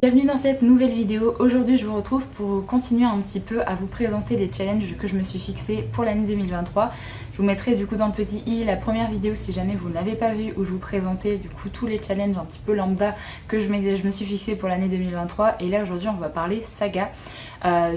Bienvenue dans cette nouvelle vidéo. Aujourd'hui je vous retrouve pour continuer un petit peu à vous présenter les challenges que je me suis fixés pour l'année 2023. Je vous mettrai du coup dans le petit i la première vidéo si jamais vous ne l'avez pas vue, où je vous présentais du coup tous les challenges un petit peu lambda que je me suis fixé pour l'année 2023. Et là aujourd'hui on va parler saga.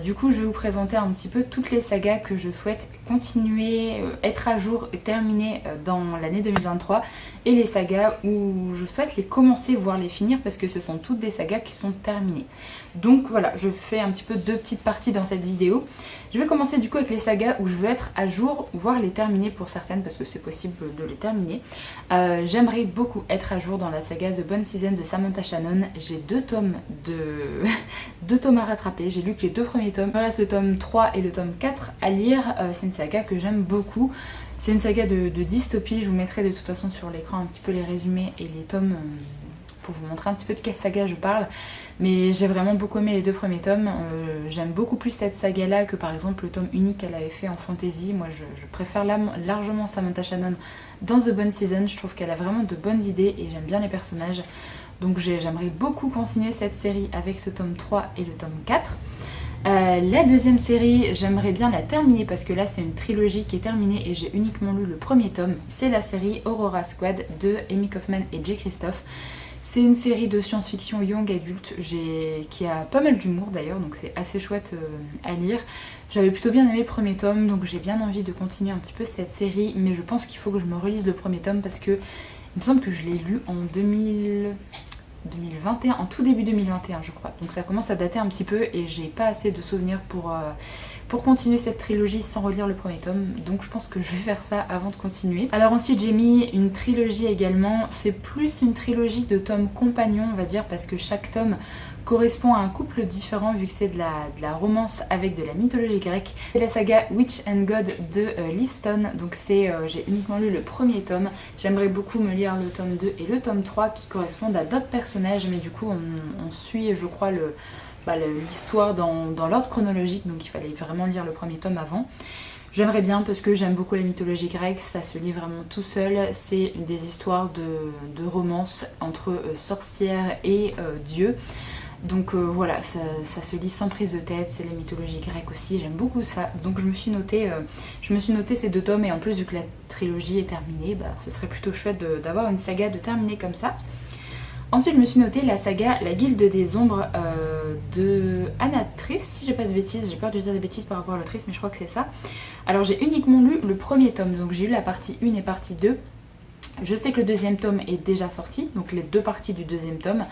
Du coup je vais vous présenter un petit peu toutes les sagas que je souhaite continuer, être à jour et terminer dans l'année 2023, et les sagas où je souhaite les commencer voire les finir parce que ce sont toutes des sagas qui sont terminées. Donc voilà, je fais un petit peu deux petites parties dans cette vidéo. Je vais commencer du coup avec les sagas où je veux être à jour, voire les terminer pour certaines parce que c'est possible de les terminer. J'aimerais beaucoup être à jour dans la saga The Bone Season de Samantha Shannon. J'ai deux tomes à rattraper, j'ai lu que les deux premiers tomes. Il me reste le tome 3 et le tome 4 à lire. C'est une saga que j'aime beaucoup. C'est une saga de dystopie, je vous mettrai de toute façon sur l'écran un petit peu les résumés et les tomes pour vous montrer un petit peu de quelle saga je parle. Mais j'ai vraiment beaucoup aimé les deux premiers tomes. J'aime beaucoup plus cette saga là que par exemple le tome unique qu'elle avait fait en fantasy. Moi je préfère largement Samantha Shannon dans The Bone Season. Je trouve qu'elle a vraiment de bonnes idées et j'aime bien les personnages. Donc j'aimerais beaucoup continuer cette série avec ce tome 3 et le tome 4. La deuxième série, j'aimerais bien la terminer parce que là c'est une trilogie qui est terminée et j'ai uniquement lu le premier tome. C'est la série Aurora Squad de Amy Kaufman et Jay Christophe. C'est une série de science-fiction young adulte qui a pas mal d'humour d'ailleurs, donc c'est assez chouette à lire. J'avais plutôt bien aimé le premier tome, donc j'ai bien envie de continuer un petit peu cette série, mais je pense qu'il faut que je me relise le premier tome parce que il me semble que je l'ai lu en 2021, en tout début 2021 je crois. Donc ça commence à dater un petit peu et j'ai pas assez de souvenirs pour continuer cette trilogie sans relire le premier tome. Donc je pense que je vais faire ça avant de continuer. Alors ensuite j'ai mis une trilogie également. C'est plus une trilogie de tomes compagnons on va dire, parce que chaque tome correspond à un couple différent vu que c'est de la romance avec de la mythologie grecque. C'est la saga Witch and God de Liv Stone. Donc j'ai uniquement lu le premier tome. J'aimerais beaucoup me lire le tome 2 et le tome 3 qui correspondent à d'autres personnages, mais du coup on suit je crois l'histoire dans l'ordre chronologique, donc il fallait vraiment lire le premier tome avant. J'aimerais bien parce que j'aime beaucoup la mythologie grecque, ça se lit vraiment tout seul, c'est des histoires de romance entre sorcières et dieux. Donc voilà, ça se lit sans prise de tête, c'est la mythologie grecque aussi, j'aime beaucoup ça. Donc je me suis noté ces deux tomes, et en plus vu que la trilogie est terminée, ce serait plutôt chouette d'avoir une saga de terminer comme ça. Ensuite je me suis noté la saga La Guilde des Ombres de Anatrice, si j'ai pas de bêtises, j'ai peur de dire des bêtises par rapport à l'autrice mais je crois que c'est ça. Alors j'ai uniquement lu le premier tome, donc j'ai lu la partie 1 et partie 2. Je sais que le deuxième tome est déjà sorti, donc les deux parties du deuxième tome.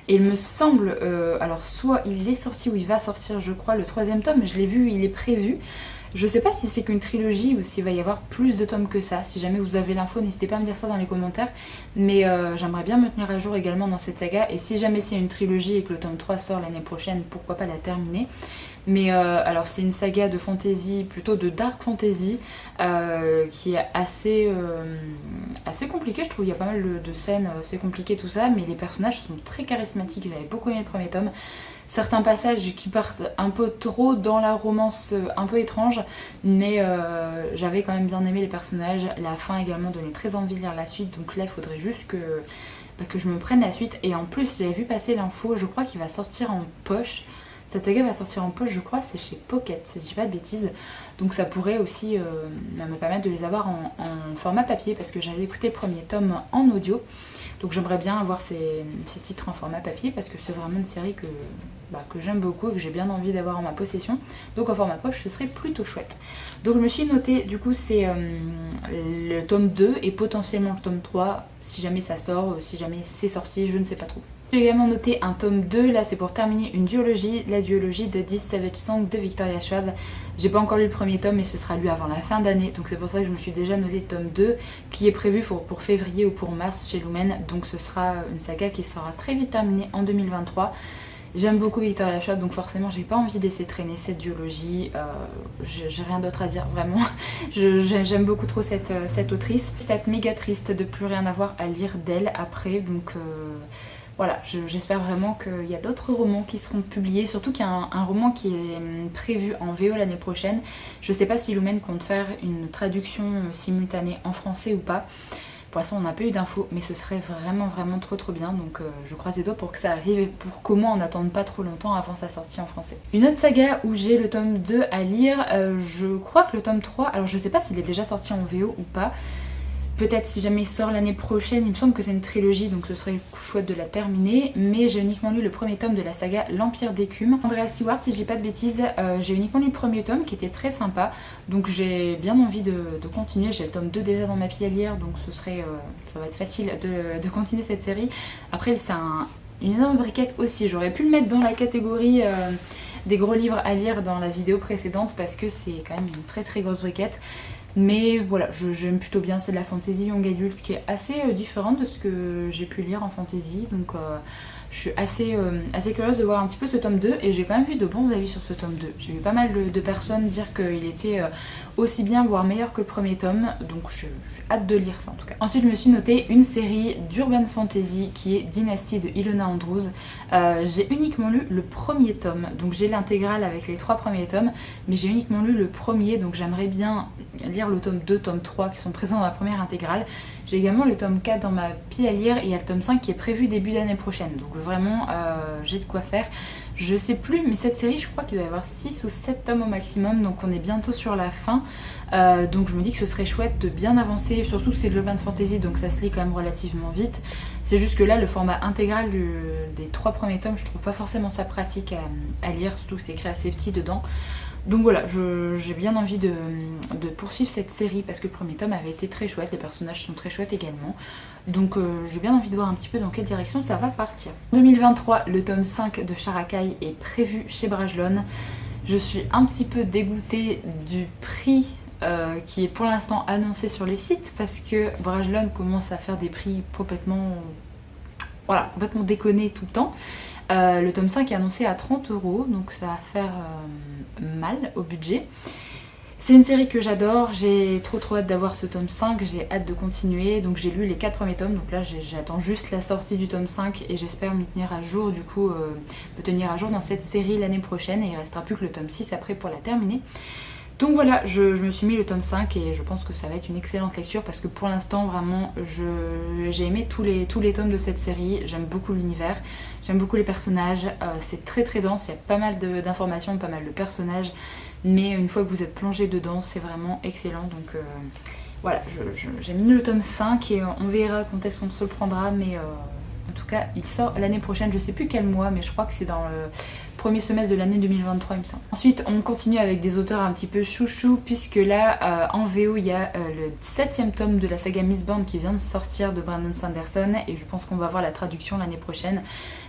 Et il me semble, alors soit il est sorti ou il va sortir je crois le troisième tome, je l'ai vu, il est prévu. Je sais pas si c'est qu'une trilogie ou s'il va y avoir plus de tomes que ça. Si jamais vous avez l'info, n'hésitez pas à me dire ça dans les commentaires. Mais j'aimerais bien me tenir à jour également dans cette saga. Et si jamais c'est une trilogie et que le tome 3 sort l'année prochaine, pourquoi pas la terminer. Mais alors c'est une saga de fantasy, plutôt de dark fantasy, qui est assez compliquée, je trouve. Il y a pas mal de scènes, c'est compliqué tout ça, mais les personnages sont très charismatiques. J'avais beaucoup aimé le premier tome. Certains passages qui partent un peu trop dans la romance un peu étrange, mais j'avais quand même bien aimé les personnages. La fin également donnait très envie de lire la suite, donc là il faudrait juste que je me prenne la suite. Et en plus j'avais vu passer l'info, je crois qu'il va sortir en poche. Cette saga va sortir en poche, je crois, c'est chez Pocket, si je dis pas de bêtises. Donc ça pourrait aussi me permettre de les avoir en format papier, parce que j'avais écouté le premier tome en audio. Donc j'aimerais bien avoir ces titres en format papier, parce que c'est vraiment une série que j'aime beaucoup et que j'ai bien envie d'avoir en ma possession. Donc en format poche, ce serait plutôt chouette. Donc je me suis noté, du coup, c'est le tome 2 et potentiellement le tome 3, si jamais ça sort, si jamais c'est sorti, je ne sais pas trop. J'ai également noté un tome 2, là c'est pour terminer une duologie, la duologie de 10 Savage Song de Victoria Schwab. J'ai pas encore lu le premier tome, mais ce sera lu avant la fin d'année, donc c'est pour ça que je me suis déjà noté le tome 2 qui est prévu pour février ou pour mars chez Lumen. Donc ce sera une saga qui sera très vite terminée en 2023. J'aime beaucoup Victoria Schwab, donc forcément j'ai pas envie de laisser traîner cette duologie. J'ai rien d'autre à dire, vraiment. J'aime beaucoup trop cette autrice. C'est méga triste de plus rien avoir à lire d'elle après, donc voilà, j'espère vraiment qu'il y a d'autres romans qui seront publiés, surtout qu'il y a un roman qui est prévu en VO l'année prochaine. Je sais pas si Lumen compte faire une traduction simultanée en français ou pas. Pour l'instant on n'a pas eu d'infos, mais ce serait vraiment trop bien, donc je croise les doigts pour que ça arrive et pour qu'au moins on n'attende pas trop longtemps avant sa sortie en français. Une autre saga où j'ai le tome 2 à lire, je crois que le tome 3, alors je sais pas s'il est déjà sorti en VO ou pas, peut-être si jamais il sort l'année prochaine, il me semble que c'est une trilogie donc ce serait chouette de la terminer, mais j'ai uniquement lu le premier tome de la saga L'Empire d'écume. Andrea Seward, si je dis pas de bêtises, j'ai uniquement lu le premier tome qui était très sympa, donc j'ai bien envie de continuer. J'ai le tome 2 déjà dans ma pile à lire, donc ça va être facile de continuer cette série. Après c'est une énorme briquette aussi, j'aurais pu le mettre dans la catégorie des gros livres à lire dans la vidéo précédente parce que c'est quand même une très grosse briquette. Mais voilà, j'aime plutôt bien, c'est de la fantasy young adulte qui est assez différente de ce que j'ai pu lire en fantasy, donc je suis assez curieuse de voir un petit peu ce tome 2 et j'ai quand même vu de bons avis sur ce tome 2. J'ai vu pas mal de personnes dire qu'il était aussi bien, voire meilleur que le premier tome, donc j'ai hâte de lire ça en tout cas. Ensuite je me suis noté une série d'urban fantasy qui est Dynasty de Ilona Andrews. J'ai uniquement lu le premier tome, donc j'ai l'intégrale avec les 3 premiers tomes, mais j'ai uniquement lu le premier, donc j'aimerais bien lire le tome 2, tome 3 qui sont présents dans la première intégrale. J'ai également le tome 4 dans ma pile à lire et il y a le tome 5 qui est prévu début d'année prochaine, donc vraiment j'ai de quoi faire. Je sais plus, mais cette série je crois qu'il doit y avoir 6 ou 7 tomes au maximum, donc on est bientôt sur la fin, donc je me dis que ce serait chouette de bien avancer, surtout que c'est de l'urban fantasy donc ça se lit quand même relativement vite. C'est juste que là le format intégral des 3 premiers tomes je trouve pas forcément ça pratique à lire, surtout que c'est écrit assez petit dedans. Donc voilà, j'ai bien envie de poursuivre cette série parce que le premier tome avait été très chouette, les personnages sont très chouettes également. Donc j'ai bien envie de voir un petit peu dans quelle direction ça va partir. En 2023, le tome 5 de Charakai est prévu chez Brajlon. Je suis un petit peu dégoûtée du prix qui est pour l'instant annoncé sur les sites parce que Brajlon commence à faire des prix complètement déconnés tout le temps. Le tome 5 est annoncé à 30 €, donc ça va faire mal au budget. C'est une série que j'adore, j'ai trop hâte d'avoir ce tome 5, j'ai hâte de continuer, donc j'ai lu les 4 premiers tomes, donc là j'attends juste la sortie du tome 5 et j'espère m'y tenir à jour, du coup me tenir à jour dans cette série l'année prochaine et il restera plus que le tome 6 après pour la terminer. Donc voilà, je me suis mis le tome 5 et je pense que ça va être une excellente lecture parce que pour l'instant vraiment j'ai aimé tous les tomes de cette série, j'aime beaucoup l'univers, j'aime beaucoup les personnages, c'est très dense, il y a pas mal d'informations, pas mal de personnages, mais une fois que vous êtes plongé dedans c'est vraiment excellent, donc voilà, j'ai mis le tome 5 et on verra quand est-ce qu'on se le prendra, mais en tout cas il sort l'année prochaine, je sais plus quel mois, mais je crois que c'est dans le premier semestre de l'année 2023 il me semble. Ensuite on continue avec des auteurs un petit peu chouchou puisque là en VO il y a le 7e tome de la saga Mistborn qui vient de sortir de Brandon Sanderson et je pense qu'on va voir la traduction l'année prochaine.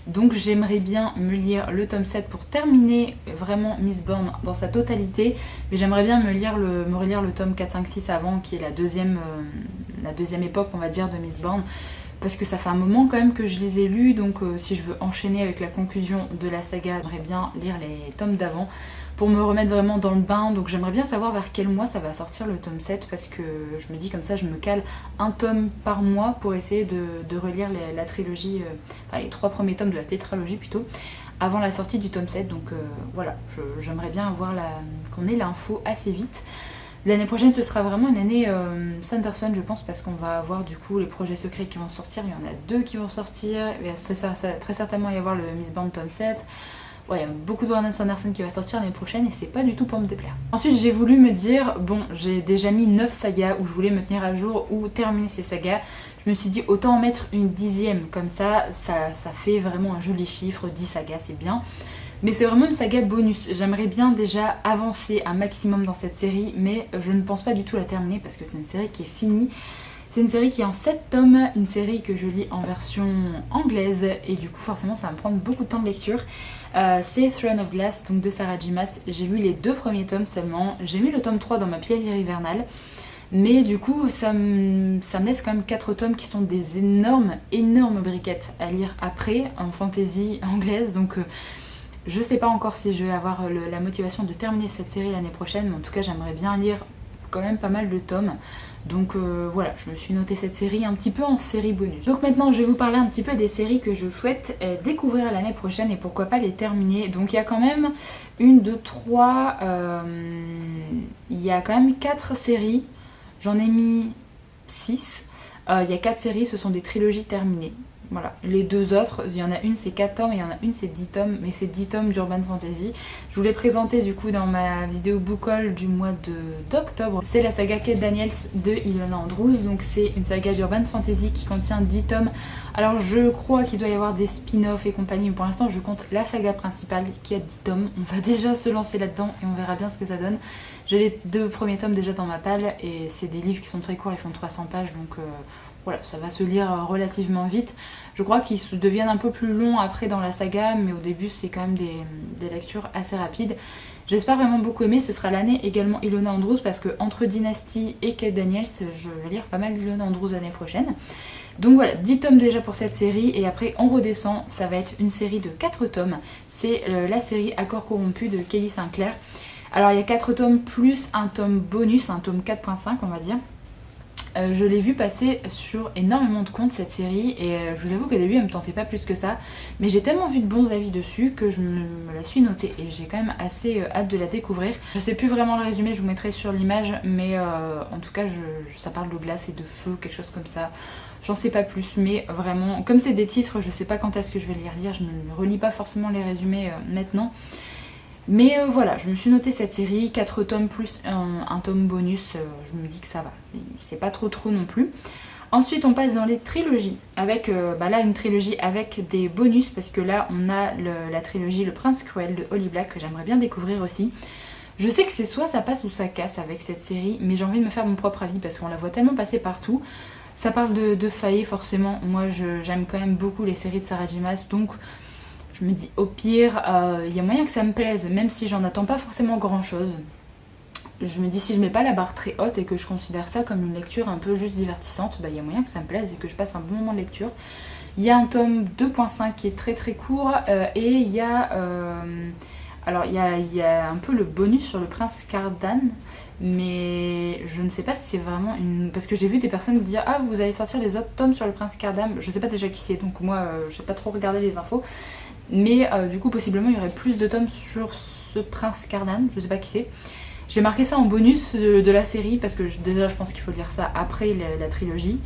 Donc j'aimerais bien me lire le tome 7 pour terminer vraiment Mistborn dans sa totalité, mais j'aimerais bien me relire le tome 4, 5, 6 avant qui est la deuxième époque on va dire de Mistborn. Parce que ça fait un moment quand même que je les ai lus, donc si je veux enchaîner avec la conclusion de la saga, j'aimerais bien lire les tomes d'avant pour me remettre vraiment dans le bain. Donc j'aimerais bien savoir vers quel mois ça va sortir le tome 7 parce que je me dis comme ça je me cale un tome par mois pour essayer de relire la trilogie, enfin les 3 premiers tomes de la tétralogie plutôt, avant la sortie du tome 7. Donc voilà, j'aimerais bien avoir qu'on ait l'info assez vite. L'année prochaine ce sera vraiment une année Sanderson je pense parce qu'on va avoir du coup les projets secrets qui vont sortir, il y en a 2 qui vont sortir, il va très certainement y avoir le Mistborn tome 7. Ouais, il y a beaucoup de Brandon Sanderson qui va sortir l'année prochaine et c'est pas du tout pour me déplaire. Ensuite j'ai voulu me dire, bon j'ai déjà mis 9 sagas où je voulais me tenir à jour ou terminer ces sagas. Je me suis dit autant en mettre une 10e, comme ça fait vraiment un joli chiffre, 10 sagas c'est bien. Mais c'est vraiment une saga bonus, j'aimerais bien déjà avancer un maximum dans cette série, mais je ne pense pas du tout la terminer parce que c'est une série qui est finie. C'est une série qui est en 7 tomes, une série que je lis en version anglaise et du coup forcément ça va me prendre beaucoup de temps de lecture. C'est Throne of Glass, donc de Sarah J. Maas. J'ai lu les 2 premiers tomes seulement, j'ai mis le tome 3 dans ma pile à lire hivernale. Mais du coup ça me laisse quand même 4 tomes qui sont des énormes briquettes à lire après en fantasy anglaise, donc je sais pas encore si je vais avoir la motivation de terminer cette série l'année prochaine, mais en tout cas j'aimerais bien lire quand même pas mal de tomes. Donc voilà, je me suis noté cette série un petit peu en série bonus. Donc maintenant je vais vous parler un petit peu des séries que je souhaite découvrir l'année prochaine et pourquoi pas les terminer. Donc il y a quand même 1, 2, 3, il y a quand même 4 séries, j'en ai mis 6. Il y a 4 séries, ce sont des trilogies terminées. Voilà, les 2 autres, il y en a une c'est 4 tomes et il y en a une c'est 10 tomes, mais c'est 10 tomes d'Urban Fantasy. Je vous l'ai présenté du coup dans ma vidéo book haul du mois d'octobre. C'est la saga Kate Daniels de Ilona Andrews, donc c'est une saga d'Urban Fantasy qui contient 10 tomes. Alors je crois qu'il doit y avoir des spin-offs et compagnie, mais pour l'instant je compte la saga principale qui a 10 tomes. On va déjà se lancer là-dedans et on verra bien ce que ça donne. J'ai les 2 premiers tomes déjà dans ma palle et c'est des livres qui sont très courts, ils font 300 pages donc... Voilà, ça va se lire relativement vite. Je crois qu'ils deviennent un peu plus longs après dans la saga, mais au début c'est quand même des lectures assez rapides. J'espère vraiment beaucoup aimer, ce sera l'année également Ilona Andrews, parce que entre Dynasty et Kate Daniels, je vais lire pas mal d'Ilona Andrews l'année prochaine. Donc voilà, 10 tomes déjà pour cette série, et après on redescend, ça va être une série de 4 tomes. C'est la série Accords corrompus de Kelly Sinclair. Alors il y a 4 tomes plus un tome bonus, un tome 4.5 on va dire. Je l'ai vu passer sur énormément de comptes cette série et je vous avoue qu'au début elle me tentait pas plus que ça, mais j'ai tellement vu de bons avis dessus que je me la suis notée et j'ai quand même assez hâte de la découvrir. Je sais plus vraiment le résumé, je vous mettrai sur l'image, mais en tout cas ça parle de glace et de feu, quelque chose comme ça. J'en sais pas plus, mais vraiment, comme c'est des titres, je sais pas quand est-ce que je vais les relire, je ne relis pas forcément les résumés maintenant. Mais voilà, je me suis noté cette série, 4 tomes plus un tome bonus, je me dis que ça va, c'est pas trop non plus. Ensuite on passe dans les trilogies, avec là une trilogie avec des bonus, parce que là on a la trilogie Le Prince Cruel de Holly Black, que j'aimerais bien découvrir aussi. Je sais que c'est soit ça passe ou ça casse avec cette série, mais j'ai envie de me faire mon propre avis, parce qu'on la voit tellement passer partout. Ça parle de failles forcément, moi j'aime quand même beaucoup les séries de Sarah J. Maas, donc... Je me dis au pire, y a moyen que ça me plaise, même si j'en attends pas forcément grand chose. Je me dis si je mets pas la barre très haute et que je considère ça comme une lecture un peu juste divertissante, y a moyen que ça me plaise et que je passe un bon moment de lecture. Il y a un tome 2.5 qui est très court et il y a... alors il y a un peu le bonus sur le prince Cardan, mais je ne sais pas si c'est vraiment une... Parce que j'ai vu des personnes dire « Ah, vous allez sortir les autres tomes sur le prince Cardan ». Je sais pas déjà qui c'est, donc moi je sais pas trop regarder les infos. Mais du coup possiblement il y aurait plus de tomes sur ce prince Cardan, je sais pas qui c'est. J'ai marqué ça en bonus de la série parce que déjà je pense qu'il faut lire ça après la trilogie.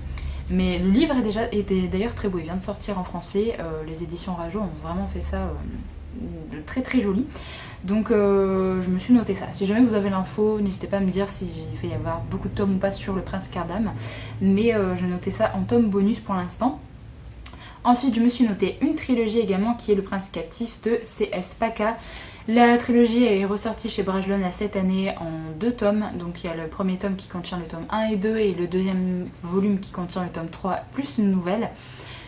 Mais le livre était d'ailleurs très beau, il vient de sortir en français, les éditions Rajo ont vraiment fait ça très joli. Donc je me suis noté ça. Si jamais vous avez l'info, n'hésitez pas à me dire s'il va y avoir beaucoup de tomes ou pas sur le prince Cardan. Mais je notais ça en tome bonus pour l'instant. Ensuite, je me suis noté une trilogie également qui est Le Prince Captif de C.S. Paca. La trilogie est ressortie chez Brajlon cette année en 2 tomes. Donc il y a le premier tome qui contient le tome 1 et 2 et le deuxième volume qui contient le tome 3 plus une nouvelle.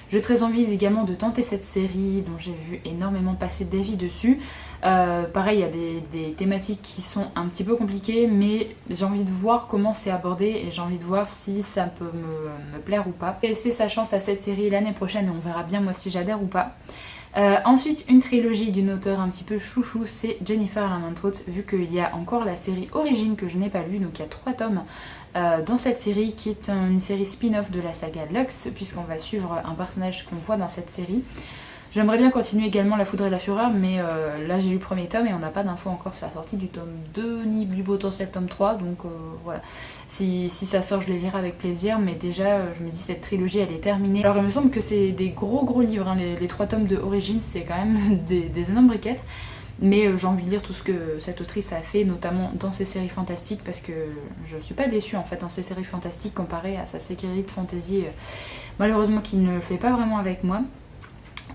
J'ai très envie également de tenter cette série dont j'ai vu énormément passer d'avis dessus. Pareil, il y a des thématiques qui sont un petit peu compliquées, mais j'ai envie de voir comment c'est abordé et j'ai envie de voir si ça peut me plaire ou pas. Laisser sa chance à cette série l'année prochaine et on verra bien moi si j'adhère ou pas. Ensuite, une trilogie d'une auteure un petit peu chouchou, c'est Jennifer Lamantrout, vu qu'il y a encore la série Origine que je n'ai pas lue, donc il y a 3 tomes dans cette série qui est une série spin-off de la saga Lux, puisqu'on va suivre un personnage qu'on voit dans cette série. J'aimerais bien continuer également La Foudre et la Fureur, mais là j'ai lu le premier tome et on n'a pas d'infos encore sur la sortie du tome 2 ni du potentiel tome 3, donc voilà. Si ça sort, je les lirai avec plaisir, mais déjà je me dis cette trilogie elle est terminée. Alors il me semble que c'est des gros livres, hein. Les 3 tomes de Origins c'est quand même des énormes briquettes. Mais j'ai envie de lire tout ce que cette autrice a fait, notamment dans ses séries fantastiques, parce que je suis pas déçue en fait dans ses séries fantastiques comparée à sa série de fantasy, malheureusement qui ne le fait pas vraiment avec moi.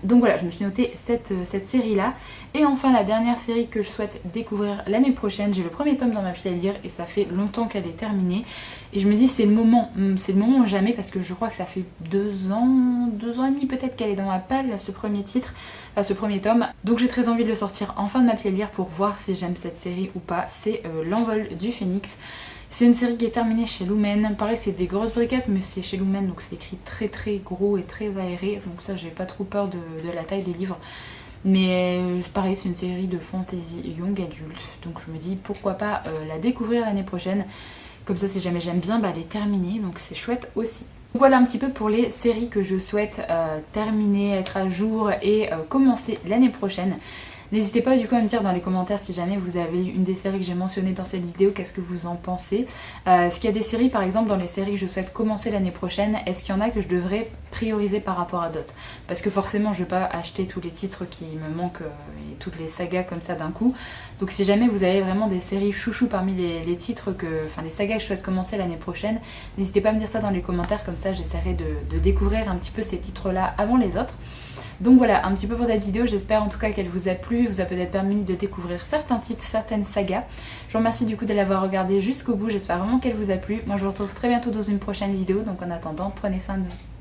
Donc voilà, je me suis noté cette série-là. Et enfin, la dernière série que je souhaite découvrir l'année prochaine. J'ai le premier tome dans ma pile à lire et ça fait longtemps qu'elle est terminée. Et je me dis c'est le moment ou jamais, parce que je crois que ça fait 2 ans et demi peut-être qu'elle est dans ma palle, ce premier titre, enfin ce premier tome. Donc j'ai très envie de le sortir en fin de ma pile à lire pour voir si j'aime cette série ou pas. C'est L'Envol du Phénix. C'est une série qui est terminée chez Lumen. Pareil, c'est des grosses briquettes, mais c'est chez Lumen, donc c'est écrit très gros et très aéré. Donc ça, j'ai pas trop peur de la taille des livres. Mais pareil, c'est une série de fantasy young adulte. Donc je me dis pourquoi pas la découvrir l'année prochaine. Comme ça, si jamais j'aime bien, elle est terminée. Donc c'est chouette aussi. Donc voilà un petit peu pour les séries que je souhaite terminer, être à jour et commencer l'année prochaine. N'hésitez pas du coup à me dire dans les commentaires si jamais vous avez une des séries que j'ai mentionnées dans cette vidéo, qu'est-ce que vous en pensez. Est-ce qu'il y a des séries, par exemple dans les séries que je souhaite commencer l'année prochaine, est-ce qu'il y en a que je devrais prioriser par rapport à d'autres? Parce que forcément je ne vais pas acheter tous les titres qui me manquent et toutes les sagas comme ça d'un coup. Donc si jamais vous avez vraiment des séries chouchou parmi les titres, enfin les sagas que je souhaite commencer l'année prochaine, n'hésitez pas à me dire ça dans les commentaires, comme ça j'essaierai de découvrir un petit peu ces titres là avant les autres. Donc voilà, un petit peu pour cette vidéo, j'espère en tout cas qu'elle vous a plu, vous a peut-être permis de découvrir certains titres, certaines sagas. Je vous remercie du coup de l'avoir regardé jusqu'au bout, j'espère vraiment qu'elle vous a plu. Moi je vous retrouve très bientôt dans une prochaine vidéo, donc en attendant, prenez soin de vous.